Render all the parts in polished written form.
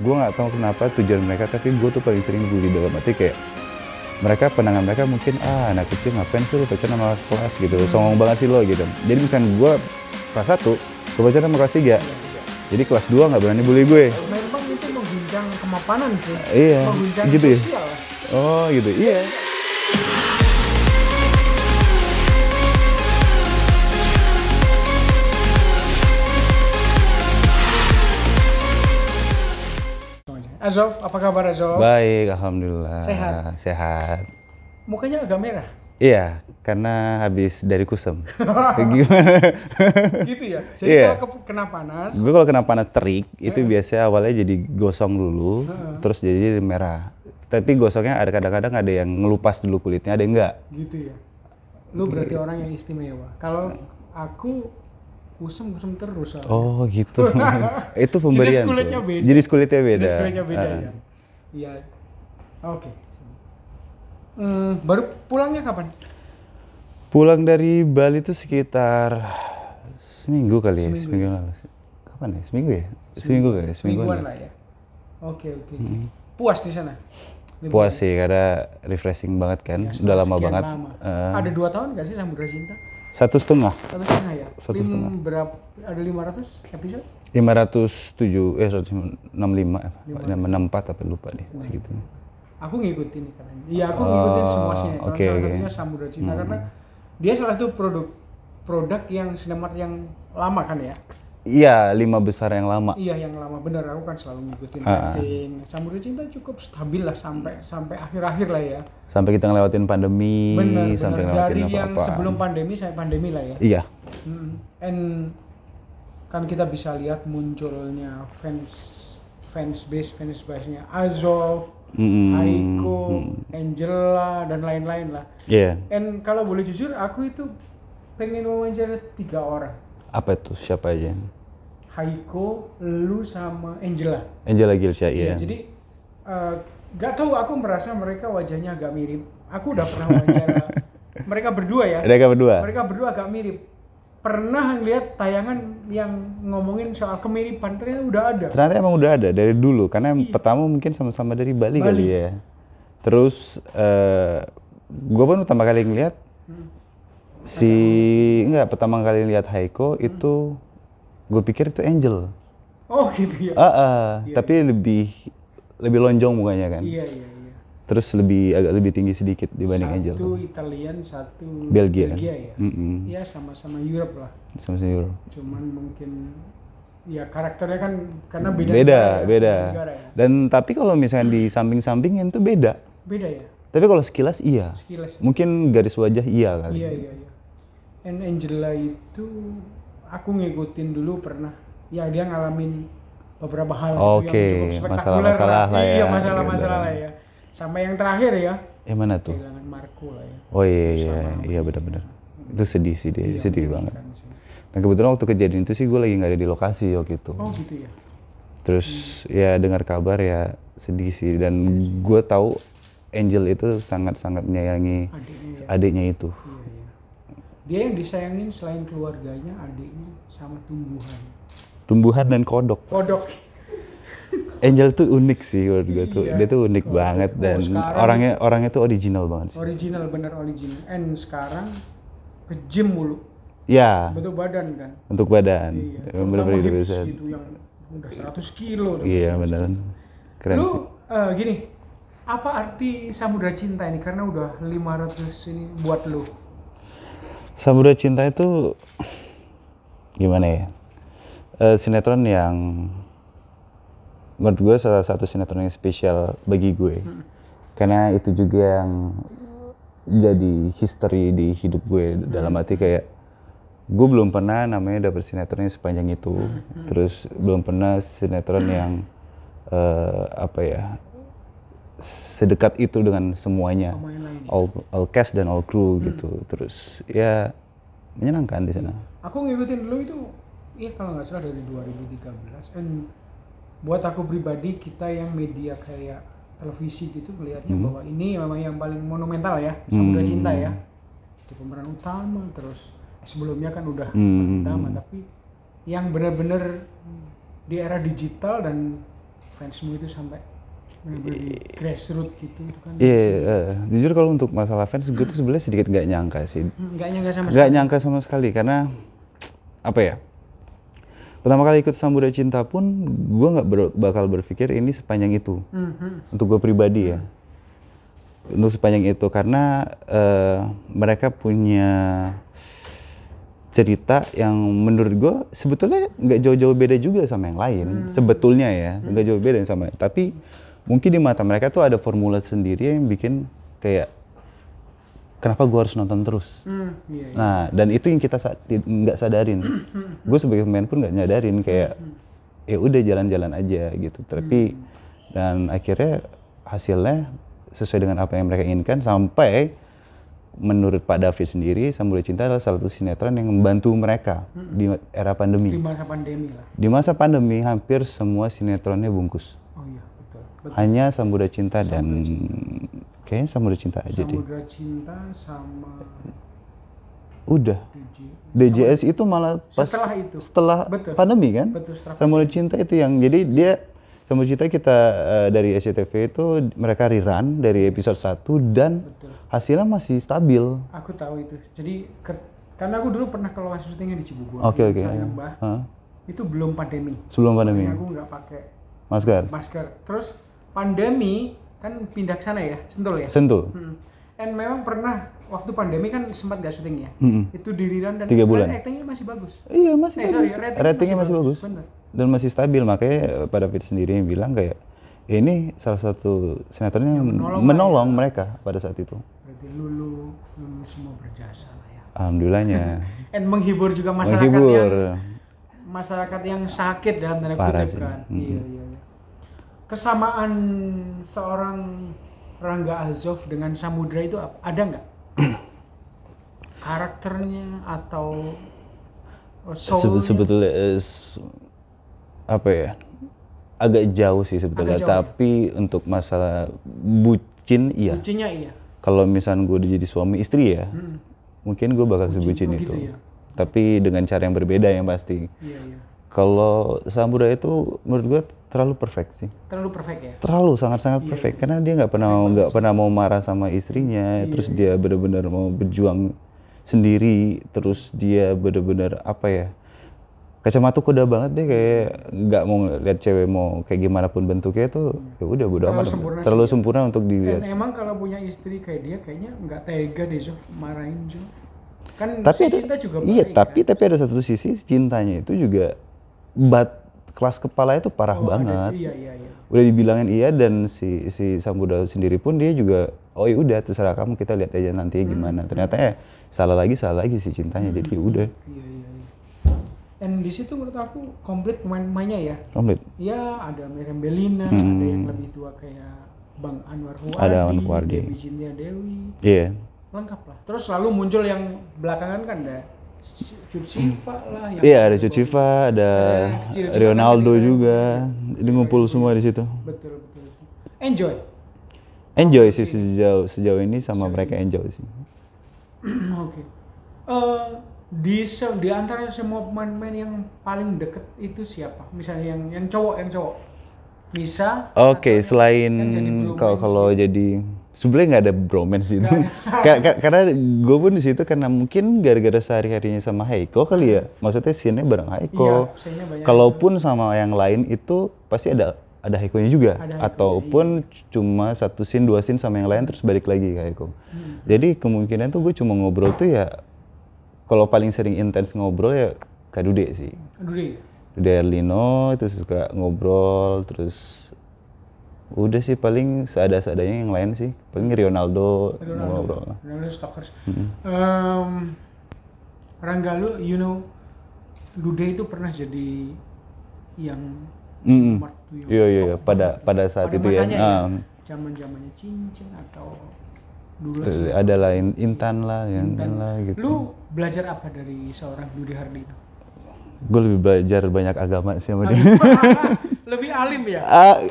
gue nggak tahu kenapa tujuan mereka, tapi gue tuh paling sering bully dalam arti kayak mereka pandangan mereka mungkin anak kecil ngapain sih lu pacaran sama kelas gitu, songong banget sih lo gitu. Jadi misalnya gue kelas 1, gue pacaran sama kelas 3, jadi kelas 2 nggak berani bully gue. Memang itu mengguncang kemapanan sih. Iya, mengguncang gitu ya. sosial. Oh gitu, iya. Azov, apa kabar Azov? Baik, alhamdulillah. Sehat? Sehat. Mukanya agak merah. Iya, karena habis dari kusem. Gimana? Gitu ya? Jadi Iya. kalau kena panas, Gue kalau kena panas terik, itu biasanya awalnya jadi gosong dulu, terus jadi merah. Tapi gosongnya ada kadang-kadang ada yang ngelupas dulu kulitnya, ada yang enggak. gitu ya? Lu berarti orang yang istimewa. Kalau aku kusem terus. Oh gitu. Itu pemberian. Jenis kulitnya tuh. beda. Jenis kulitnya beda. Jenis kulitnya beda ya? Iya. Oke. Baru pulangnya kapan? Pulang dari Bali itu sekitar seminggu kali ya, seminggu lalu. Kapan ya? Seminggu ya? Seminggu kali ya, Semingguan lah ya. Oke. Puas di sana? Puas sih, karena refreshing banget kan, Ya, udah lama sekian banget. lama. Ada 2 tahun nggak sih Samudra Cinta? 1,5. 1,5 ya? 1,5. Berapa? Ada 500 episode? 507, 165, 64 apa lupa deh, segitu. Aku ngikutin kan. Iya, aku ngikutin semua sinetron. Oke, Salah oke. satunya Samudra Cinta karena dia salah satu produk yang sinetron yang lama kan ya. Iya, 5 besar yang lama. Iya, yang lama bener. Aku kan selalu ngikutin rating. Samudra Cinta cukup stabil lah sampai akhir-akhir lah ya. Sampai kita ngelewatin pandemi, Bener. sampai Dari ngelewatin yang apa-apa. sebelum pandemi sampai pandemi lah ya. Iya. And kan kita bisa lihat munculnya fans base-nya Azov, Haiko, Angela dan lain-lain lah. Iya. And kalau boleh jujur, aku itu pengen wawancara 3 orang. Apa itu? Siapa aja? Haiko, lu sama Angela. Angela Gilsha, iya. Jadi gak tahu, aku merasa mereka wajahnya agak mirip. Aku udah pernah wawancara mereka berdua ya. Mereka berdua. Mereka berdua agak mirip. Pernah ngeliat tayangan yang ngomongin soal kemiripan, ternyata udah ada. Ternyata emang udah ada dari dulu, karena yang pertama mungkin sama-sama dari Bali kali ya. Terus gue pun pertama kali ngeliat pertama kali lihat Haiko itu gue pikir itu Angel. Oh gitu ya. Tapi lebih lonjong mukanya kan. Iya. Terus agak lebih tinggi sedikit dibanding Angel. Satu Italian, satu Belgia ya. Iya, sama-sama Europe lah. Sama-sama Europe. Cuman mungkin ya karakternya kan karena beda negara ya. Dan tapi kalau misalnya di samping-sampingin tuh beda ya. Tapi kalau sekilas iya. Mungkin garis wajah iya kali. Iya. And Angela itu aku ngikutin dulu pernah. Ya dia ngalamin beberapa hal yang cukup spektakuler masalah lah ya. Iya, masalah-masalah lah ya. Sampai yang terakhir ya. Yang mana tuh? Kehilangan Marco lah ya. Oh iya benar-benar. Itu sedih sih dia, sedih banget. Nah kebetulan waktu kejadian itu sih gue lagi nggak ada di lokasi waktu itu. Oh gitu ya. Terus ya dengar kabar ya sedih sih, dan gue tahu Angel itu sangat-sangat menyayangi adiknya itu. Iya. Dia yang disayangin selain keluarganya, adiknya sama tumbuhan. Tumbuhan dan kodok. Angel tuh unik sih menurut gue tuh. Dia tuh unik banget dan orangnya tuh original banget sih. Original. And sekarang ke gym mulu. Ya. Bentuk badan kan. Iya. Bener-bener hips gitu yang udah 100 kilo. Iya beneran. Keren lu, sih. Gini, apa arti Samudra Cinta ini? Karena udah 500 ini buat lu. Samudra Cinta itu gimana ya? Sinetron yang menurut gue salah satu sinetron yang spesial bagi gue. Karena itu juga yang jadi history di hidup gue. Dalam arti kayak gue belum pernah namanya dapet sinetron yang sepanjang itu. Terus belum pernah sinetron yang sedekat itu dengan semuanya. All cast dan all crew gitu. Terus ya menyenangkan di sana. Aku ngikutin dulu itu, kalau nggak salah dari 2013. And buat aku pribadi, kita yang media kayak televisi gitu melihatnya bahwa ini memang yang paling monumental ya, Samudra Cinta ya. Itu pemeran utama, terus sebelumnya kan udah pemeran utama, tapi yang benar-benar di era digital dan fansmu itu sampai benar-benar di grassroots gitu itu kan Iya, jujur kalau untuk masalah fans gue tuh sebenarnya sedikit nggak nyangka sih. nggak nyangka sama Nggak sekali. nyangka sama sekali karena apa ya? Pertama kali ikut Samudra Cinta pun gue nggak bakal berpikir ini sepanjang itu. Untuk gue pribadi ya. Untuk sepanjang itu karena mereka punya cerita yang menurut gue sebetulnya nggak jauh-jauh beda juga sama yang lain. Sebetulnya ya, nggak jauh beda sama. Tapi mungkin di mata mereka tuh ada formula sendiri yang bikin kayak kenapa gue harus nonton terus. Iya. Nah, dan itu yang kita nggak sadarin. Gue sebagai pemain pun nggak nyadarin kayak ya udah jalan-jalan aja gitu. Tapi dan akhirnya hasilnya sesuai dengan apa yang mereka inginkan sampai menurut Pak David sendiri Samudra Cinta adalah salah satu sinetron yang membantu mereka di era pandemi. Di masa pandemi lah. Di masa pandemi hampir semua sinetronnya bungkus. Oh iya, betul. Hanya Samudra Cinta dan kayaknya Samudra Cinta aja deh. Samudra Cinta sama Udah. DJS itu malah pas setelah Betul. pandemi kan? Betul, setelah Samudra Cinta itu yang jadi dia Samudra Cinta kita dari SCTV itu mereka rerun dari episode 1 dan hasilnya masih stabil. Aku tahu itu. Jadi karena aku dulu pernah ke lokasi syutingnya di Cibubur. Oke. Mbah. Itu belum pandemi. Sebelum pandemi. Makanya aku nggak pakai masker. Terus pandemi kan pindah ke sana ya, Sentul ya. Sentul. Dan memang pernah waktu pandemi kan sempat nggak syuting ya. Itu di rerun dan 3 bulan. actingnya masih bagus. Iya masih bagus. Ratingnya masih bagus. Bener. Dan masih stabil, makanya Pak David sendiri yang bilang kayak ini salah satu sinetron yang menolong mereka pada saat itu. Berarti lulu semua berjasa lah ya. Alhamdulillahnya. Dan menghibur juga masyarakat yang sakit dalam tanda kutip kan. Iya. Kesamaan seorang Rangga Alzof dengan Samudra itu ada nggak? Karakternya atau sebetulnya apa ya, agak jauh sih sebetulnya, tapi untuk masalah bucinnya iya. Kalau misalnya gue udah jadi suami istri ya, mungkin gue bakal sebucin itu gitu ya? Tapi dengan cara yang berbeda yang pasti. Iya. Kalau Samudra itu menurut gue terlalu perfect sih. Terlalu perfect ya? Terlalu sangat perfect, karena dia nggak pernah mau marah sama istrinya, terus dia benar-benar mau berjuang sendiri, terus dia benar-benar apa ya, kacamata kuda banget deh, kayak nggak mau lihat cewek mau kayak gimana pun bentuknya tuh, ya udah bodo amat, terlalu sempurna untuk dilihat. Dan emang kalau punya istri kayak dia kayaknya nggak tega deh Zof marahin Zof. Kan tapi cinta juga baik. Iya, tapi ada satu sisi cintanya itu juga kelas kepala itu parah banget. Iya. Udah dibilangin iya, dan si Samudra sendiri pun dia juga oh ya udah terserah kamu, kita lihat aja nanti gimana. Ternyata salah lagi si cintanya. Jadi udah. Iya. Dan di situ menurut aku komplit pemain-pemainnya ya. Komplit. Ya ada Miriam Bellina, ada yang lebih tua kayak Bang Anwar Huardi, Dewi Cynthia Dewi. Iya. Lengkap lah. Terus lalu muncul yang belakangan kan ada Cut Siva lah. Iya, ada Cut Siva, ada Ronaldo juga. Ini ngumpul semua di situ. Betul. Enjoy sih sejauh ini sama mereka enjoy sih. Oke. Di antara semua pemain-pemain yang paling deket itu siapa? Misalnya yang cowok. Bisa. Oke, selain kalau jadi sebenarnya nggak ada bromance itu. Karena gue pun di situ karena mungkin gara-gara sehari-harinya sama Heiko kali ya. Maksudnya scene-nya bareng Heiko. Iya, kalaupun sama yang lain itu pasti ada Heiko-nya juga. Ataupun cuma 1 scene 2 scene sama yang lain terus balik lagi ke Heiko. Jadi kemungkinan tuh gue cuma ngobrol tuh ya, kalau paling sering intens ngobrol ya Kak Dude sih. Dude Erlino itu suka ngobrol, terus udah sih paling seadanya yang lain sih, paling Ronaldo ngobrol. Ronaldo Stalkers. Rangga lu, Dude itu pernah jadi yang smart tuh. Iya. Pada saat itu ya. Zaman-zamannya Cincin atau dulu ada lain Intan lah gitu. Lu belajar apa dari seorang Dude Hardy? Gue lebih belajar banyak agama sih sama dia. Lebih alim ya?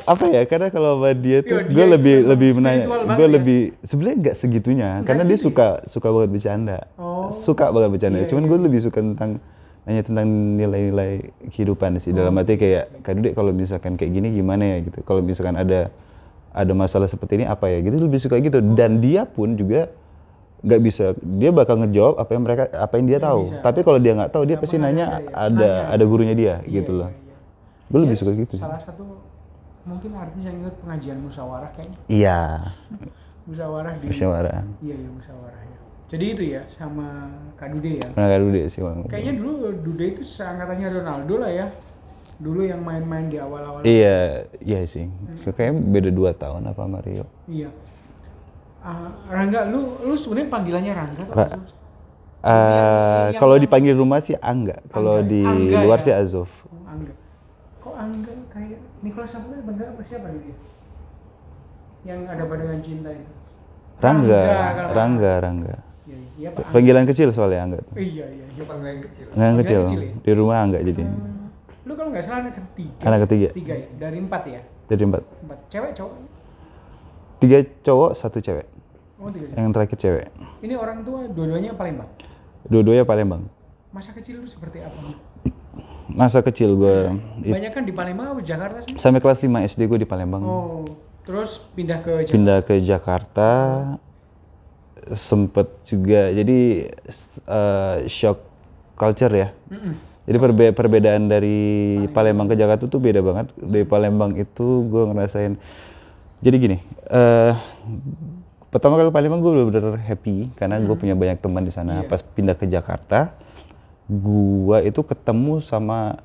Apa ya, karena kalau sama dia tuh gue lebih menanya, gue lebih sebenarnya nggak segitunya, karena dia suka banget bercanda, suka banget bercanda. Cuman gue lebih suka tentang nanya tentang nilai-nilai kehidupan sih. Dalam arti kayak Kak Dude kalau misalkan kayak gini gimana ya gitu. Kalau misalkan ada masalah seperti ini apa ya gitu, lebih suka gitu. Dan dia pun juga nggak bisa, dia bakal ngejawab apa yang dia tahu. bisa. Tapi kalau dia nggak tahu, dia Nggak pasti mengada-ngada nanya ya. ada gurunya dia Iya, gitu loh. iya. Gue lebih Dia suka gitu sih. Salah satu mungkin artis yang ikut pengajian musyawarah kayaknya. Iya, Musyawarah di. musyawarah. Iya musyawarah ya. Jadi itu ya sama Kak Dude ya. Nah, Kak Dude sih Bang. Kayaknya dulu Dude itu seangkatannya Ronaldo lah ya. Dulu yang main-main di awal-awal. Iya sih. Kayaknya beda 2 tahun apa Mario. Iya. Rangga, lu sebenarnya panggilannya Rangga atau Ra- Azuf? Kalau dipanggil rumah sih Angga, kalau Angga, di Angga luar ya? sih Azov. Angga. Kok Angga kayak Nicholas Saputra bener apa siapa nih dia? Yang ada badangan cinta itu. Rangga. Iya, iya Pak. Angga. Panggilan kecil soalnya Angga tuh. Iya. Panggilan kecil. Panggilan kecil. kecil ya? Di rumah Angga jadi. Lu kalau nggak salah anak ketiga. Anak ketiga. 3 ya? Dari 4 ya? Jadi 4. 4. Cewek cowok? 3 cowok, 1 cewek. Oh 3 cewek. Yang terakhir cewek. Ini orang tua dua-duanya Palembang. Dua-duanya Palembang. Masa kecil lu seperti apa? Masa kecil gue Banyak kan di Palembang atau Jakarta sih? sampai kelas 5 SD gue di Palembang. Oh, terus pindah ke Jakarta. Pindah ke Jakarta, sempet juga jadi shock culture ya. Mm-mm. Jadi perbedaan dari Palembang ke Jakarta tuh beda banget. Dari Palembang itu gue ngerasain. Jadi gini, pertama kali Palembang gue bener-bener happy karena gue punya banyak teman di sana. Iya. Pas pindah ke Jakarta, gue itu ketemu sama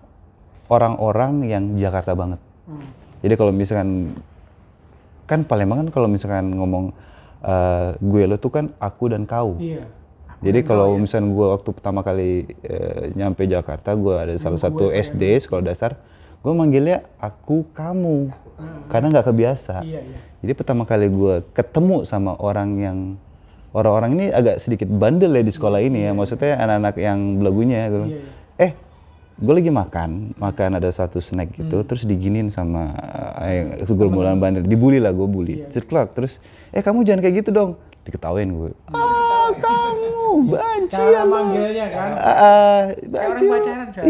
orang-orang yang Jakarta banget. Jadi kalau misalkan kan Palembang kan kalau misalkan ngomong gue lo tuh kan aku dan kau. Iya. Jadi dan kalau kau ya. misalkan gue waktu pertama kali nyampe Jakarta, gue ada salah satu SD sekolah dasar, gue manggilnya aku kamu karena nggak kebiasa. Iya. Jadi pertama kali gue ketemu sama orang ini agak sedikit bandel ya di sekolah ini ya, maksudnya anak-anak yang belagunya gitu. Iya. Gue lagi makan ada satu snack gitu, terus diginin sama gerombolan bandel, dibully lah, gue bully, ceklak, terus kamu jangan kayak gitu dong, diketawain gue. Kamu banci Cara ya lo. manggilnya kan. Banci. orang pacaran, coy.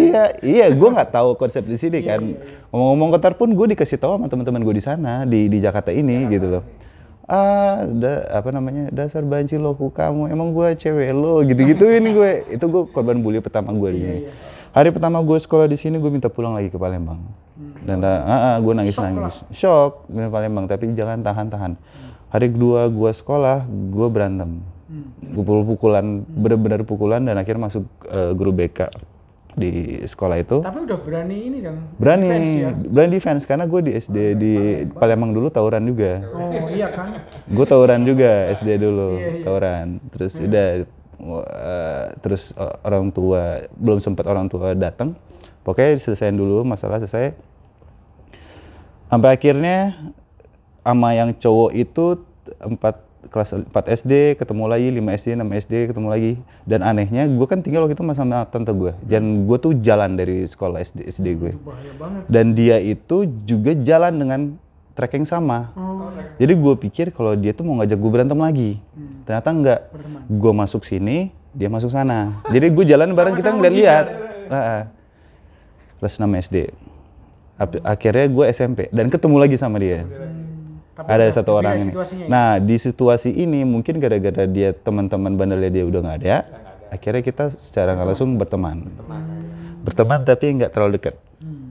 Iya, gue nggak tahu konsep di sini Iya, kan. iya. Ngomong-ngomong kotor pun gue dikasih tahu sama teman-teman gue di sana di Jakarta ini gitu loh. Dasar banci lo kamu, emang gue cewek lo gitu-gituin gue. Itu gue korban bully pertama gue di sini. Iya. Hari pertama gue sekolah di sini gue minta pulang lagi ke Palembang. Dan gue nangis-nangis. Shock di Palembang, tapi jangan tahan-tahan. Hari kedua gue sekolah, gue berantem. Gue pukul-pukulan, bener-bener pukulan, dan akhirnya masuk guru BK di sekolah itu. Tapi udah berani ini dong. Berani, defense ya? berani defense karena gue di SD di Palembang dulu tawuran juga. Oh iya kan. Gue tawuran juga SD dulu, Iya. tawuran. Terus terus orang tua belum sempat orang tua datang. Pokoknya diselesain dulu masalah selesai. Sampai akhirnya sama yang cowok itu kelas 4 SD ketemu lagi, 5 SD, 6 SD ketemu lagi. Dan anehnya gue kan tinggal waktu itu sama tante gue. Dan gue tuh jalan dari sekolah SD gue. Itu bahaya banget. Dan dia itu juga jalan dengan track yang sama. Jadi gue pikir kalau dia tuh mau ngajak gue berantem lagi. Ternyata enggak. Berteman. Gue masuk sini, dia masuk sana. Jadi gue jalan bareng, kita ngeliat-liat. Kelas 6 SD. Akhirnya gue SMP dan ketemu lagi sama dia. Tapi Ada udah satu berbeda orang ini. situasinya ya? Nah, di situasi ini mungkin gara-gara dia teman-teman bandelnya dia udah nggak ada. Akhirnya kita secara nggak langsung berteman. Berteman tapi nggak terlalu dekat.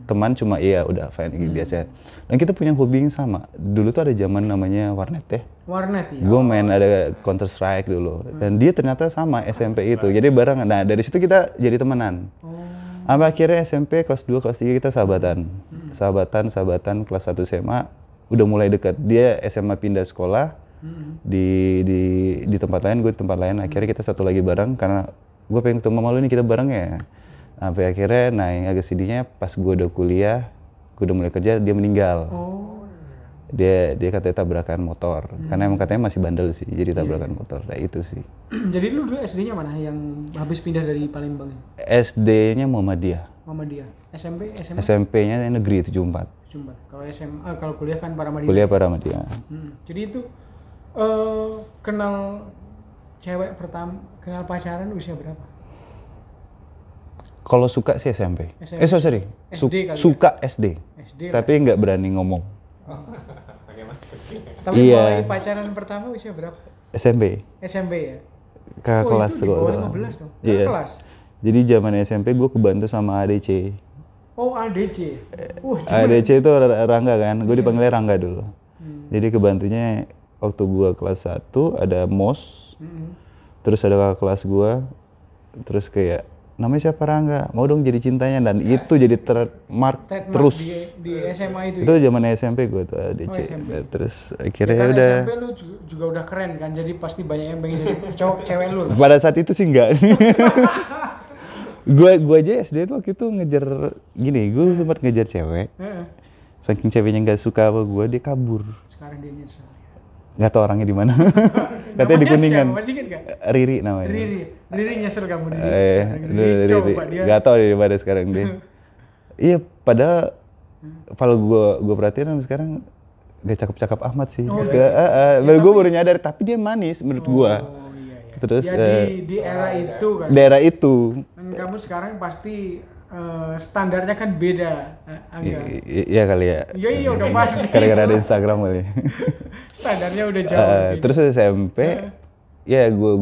Teman cuma udah fine biasa. Dan kita punya hobi yang sama. Dulu tuh ada zaman namanya warnet ya. Warnet ya. Gue main ada Counter Strike dulu. Dan dia ternyata sama SMP itu. Jadi bareng. Nah, dari situ kita jadi temenan. Sampai akhirnya SMP kelas 2, kelas 3 kita sahabatan. Sahabatan kelas 1 SMA udah mulai dekat. Dia SMA pindah sekolah di tempat lain, gue di tempat lain. Akhirnya kita satu lagi bareng karena gue pengen ketemu sama lu nih, kita bareng ya. Sampai akhirnya, nah yang agak sedihnya pas gue udah kuliah, gue udah mulai kerja, dia meninggal. Dia katanya tabrakan motor, karena emang katanya masih bandel sih, jadi tabrakan motor. Nah itu sih. Jadi lu dulu SD-nya mana yang habis pindah dari Palembang? SD-nya Muhammadiyah. Muhammadiyah. SMP, SMA? SMP-nya negeri 74. Sumber. Kalau SMA, kalau kuliah kan Paramadina. Kuliah Paramadina. Jadi itu kenal cewek pertama, kenal pacaran usia berapa? Kalau suka sih SMP. SMP. Sorry. SD kali ya? Suka SD. SD. Tapi nggak berani ngomong. Tapi Iya. mulai pacaran pertama usia berapa? SMP. SMP ya? Kakak kelas itu di bawah gua. 15 dong? Iya. Kakak kelas? Jadi zaman SMP gue kebantu sama ADC. Oh ADC? Gimana? ADC itu Rangga kan, gue dipanggilnya Rangga dulu. Jadi kebantunya waktu gue kelas 1 ada MOS, terus ada kakak kelas gue, terus kayak namanya siapa Rangga, mau dong jadi cintanya, dan itu jadi trademark terus. Di SMA itu Itu ya? zaman SMP gue tuh ADC. Oh, SMP. Terus Ya akhirnya kan udah. SMP lu juga udah keren kan, jadi pasti banyak yang pengen jadi cewek lu lah. Pada saat itu sih enggak. Gue aja SD tuh waktu itu ngejar gini, gue sempat ngejar cewek. Heeh. Saking ceweknya nggak suka sama gue, dia kabur. Sekarang dia nyesel. Nggak tahu orangnya di mana. Katanya di Namanya Kuningan. siapa? Masih inget gak? Riri namanya. Riri nyesel kamu di sekarang. Riri Riri. coba dia. Gak tau di mana sekarang dia. Iya, padahal kalau gue perhatiin sampai sekarang gak cakep-cakep amat sih. Oh, Baru gue baru nyadar, tapi dia manis menurut gue. Oh iya iya. Terus Ya di era itu kan. daerah itu. Dan kamu sekarang pasti standarnya kan beda, Angga. Iya kali ya. Iya udah pasti. Gara-gara ada Instagram kali. Standarnya udah jauh. beda. Terus SMP, ya gue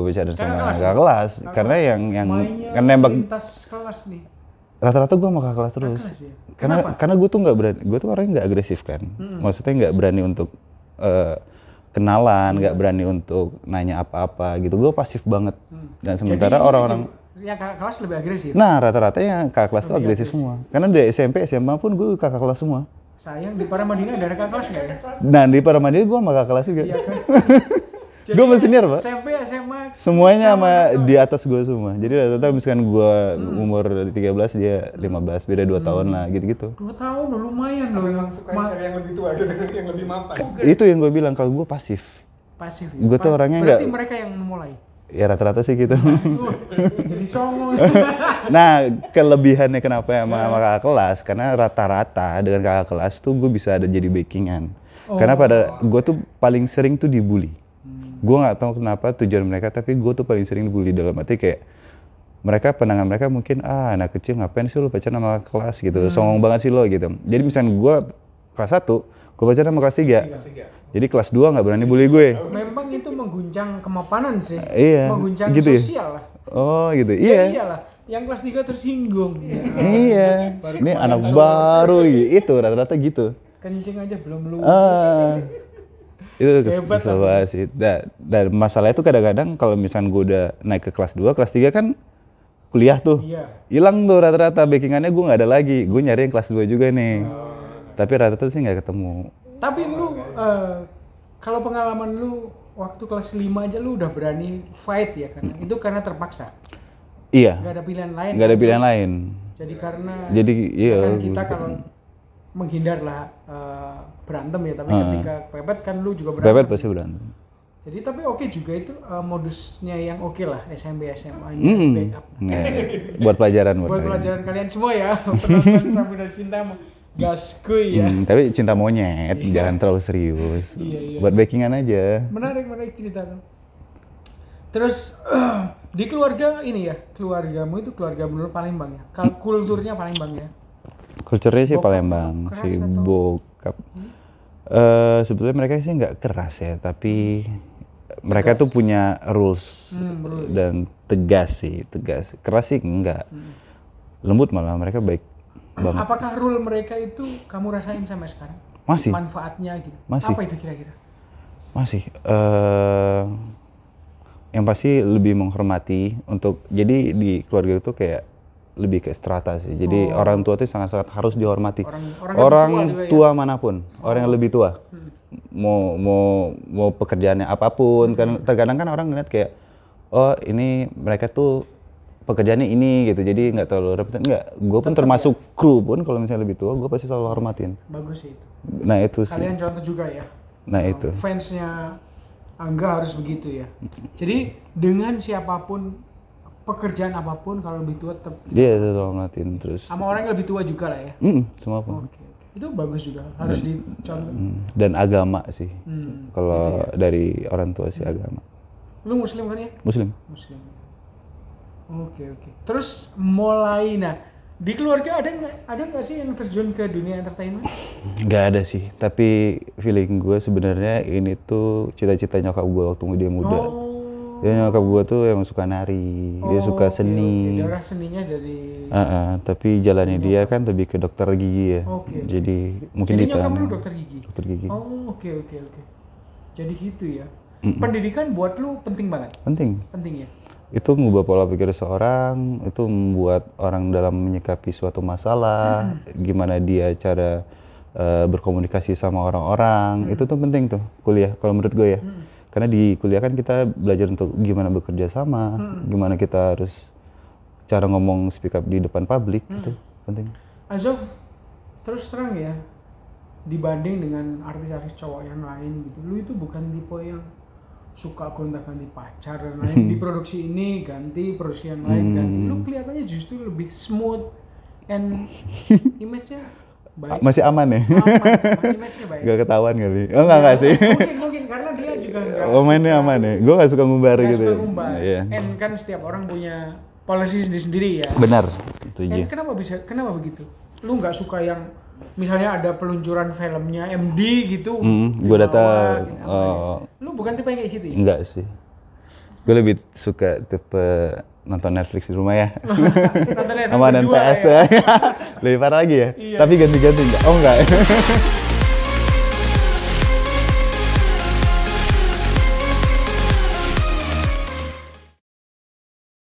bercanda sama kakak kelas, karena yang Mainnya kan nembak lintas kelas nih. rata-rata gue sama kakak kelas terus. Kelas ya? Karena gue tuh nggak berani, gue tuh orangnya nggak agresif kan. Maksudnya nggak berani untuk kenalan, nggak berani untuk nanya apa-apa gitu. Gue pasif banget. Dan sementara Jadi orang-orang, yang kakak kelas lebih agresif. nah rata-rata yang kakak kelas tuh agresif semua. Karena dari SMP, SMA pun gue kakak kelas semua. Sayang di Paramadina ada kakak kelas nggak ya? Nah di Paramadina gue sama kakak kelas juga. Iya kan? Gue senior pak. SMP, SMA Semuanya sama kakak. di atas gue semua. Jadi rata-rata misalkan gue umur 13, dia 15, beda 2 tahun lah gitu-gitu. 2 tahun loh, lumayan loh. Memang suka cari yang lebih tua gitu, yang lebih mapan. Itu yang gue bilang, kalau gue pasif. Pasif ya? Gue tuh orangnya Berarti nggak- mereka yang memulai. Ya rata-rata sih gitu. Jadi songong. Nah, kelebihannya kenapa sama kakak kelas, karena rata-rata dengan kakak kelas tuh gue bisa ada jadi backingan. Karena pada gue tuh paling sering tuh dibully. Gue nggak tahu kenapa tujuan mereka, tapi gue tuh paling sering dibully, dalam arti kayak mereka, pandangan mereka mungkin anak kecil ngapain sih lu pacaran sama kakak kelas gitu, songong banget sih lo gitu. Jadi misalnya gue kelas 1, gue pacaran sama kelas 3. Jadi kelas 2 nggak berani bully gue. Memang itu mengguncang kemapanan sih. Iya, Mengguncang gitu ya? sosial lah. Oh gitu, Ya iya. iyalah. Yang kelas 3 tersinggung. Iya, ini anak baru gitu, rata-rata gitu. Kencing aja belum lu. Itu Hebat kesel tapi. banget sih. Dan masalah itu kadang-kadang kalau misalkan gue udah naik ke kelas 2, kelas 3 kan kuliah tuh. Iya. Hilang tuh rata-rata, backingannya gue nggak ada lagi. Gue nyari yang kelas 2 juga nih. Tapi rata-rata sih nggak ketemu. Tapi lu kalau pengalaman lu waktu kelas 5 aja lu udah berani fight ya kan? Itu karena terpaksa. Iya, Gak ada pilihan lain. nggak ada kan? pilihan lain. Jadi karena Jadi iya. kan kita kalau menghindar lah berantem ya, tapi ketika pepet kan lu juga berantem. Pepet pasti berantem. Jadi tapi oke juga itu modusnya yang oke lah, SMP SMA nya backup. Nah, buat pelajaran. Buat pelajaran kalian semua ya, penonton Samudra Cinta mah gaskuy ya. Tapi cinta monyet, jangan terlalu serius. Iya. Buat backingan aja. Menarik cerita tuh. Terus di keluarga ini ya, keluargamu itu keluarga bener Palembang ya. Kulturnya Palembang ya. Kulturnya sih Bokap Palembang, keras si atau? bokap. Sebetulnya mereka sih nggak keras ya, tapi mereka tuh punya rules Rules. dan tegas sih, tegas. Keras sih enggak. Lembut malah, mereka baik banget. Apakah rule mereka itu kamu rasain sampai sekarang? Masih, Manfaatnya gitu. Masih. Apa itu kira-kira? masih. Yang pasti lebih menghormati untuk, jadi di keluarga itu kayak lebih ke strata sih. Jadi orang tua itu sangat-sangat harus dihormati. Orang yang lebih tua juga ya? Manapun, orang yang lebih tua. Mau pekerjaannya apapun, kan terkadang kan orang ngeliat kayak, oh ini mereka tuh pekerjaannya ini gitu, jadi nggak terlalu repot. Nggak, gue pun termasuk kru pun kalau misalnya lebih tua, gue pasti selalu hormatin. Bagus sih itu. Nah itu sih. Kalian contoh juga ya. Nah itu. Fansnya Angga harus begitu ya. Jadi dengan siapapun, pekerjaan apapun, kalau lebih tua tetap Dia selalu hormatin terus. sama orang yang lebih tua juga lah ya. Semua pun. Oke. Itu bagus juga, harus dicontoh. Dan agama sih. Hmm. Kalau dari orang tua sih agama. Lu muslim kan ya? Muslim. Muslim. Oke. Terus mulai, nah di keluarga ada nggak sih yang terjun ke dunia entertainment? Nggak ada sih, tapi feeling gue sebenarnya ini tuh cita-cita nyokap gue waktu dia muda. Oh. Dia nyokap gue tuh yang suka nari, dia suka Oke. seni. Darah seninya dari. Tapi jalannya dia kan lebih ke dokter gigi ya. Oke. Jadi mungkin Jadi nyokap ditanam lu dokter gigi. dokter gigi. Oh, oke. Jadi gitu ya. Mm-mm. Pendidikan buat lu penting banget. Penting. Penting ya. Itu mengubah pola pikir seorang, itu membuat orang dalam menyikapi suatu masalah, gimana dia cara berkomunikasi sama orang-orang, itu tuh penting tuh kuliah kalau menurut gue ya. Karena di kuliah kan kita belajar untuk gimana bekerja sama, gimana kita harus cara ngomong speak up di depan publik, itu penting. Azov, terus terang ya, dibanding dengan artis-artis cowok yang lain gitu, lu itu bukan tipe yang suka gonta-ganti pacar dan lain. Di produksi ini ganti, produksi yang lain ganti. Lu kelihatannya justru lebih smooth and image-nya baik. Masih aman ya? Aman, image-nya baik. Gak ketahuan kali? Oh enggak sih. Mungkin karena dia juga nggak Mainnya suka- aman ya? Gue gak suka ngumbar nggak gitu suka ya? ngumbar. Iya. And kan setiap orang punya policy sendiri ya. Benar, And setuju. kenapa begitu? Lu nggak suka yang misalnya ada peluncuran filmnya MD gitu, Gue dibawa, datang. gitu, apa ya? Lu bukan tipe yang kayak gitu ya? Enggak sih. Gue lebih suka tipe nonton Netflix di rumah ya. Nontonnya Sama berdua NPS ya. ya. Lebih parah lagi ya. Iya. Tapi ganti-ganti enggak? Oh enggak.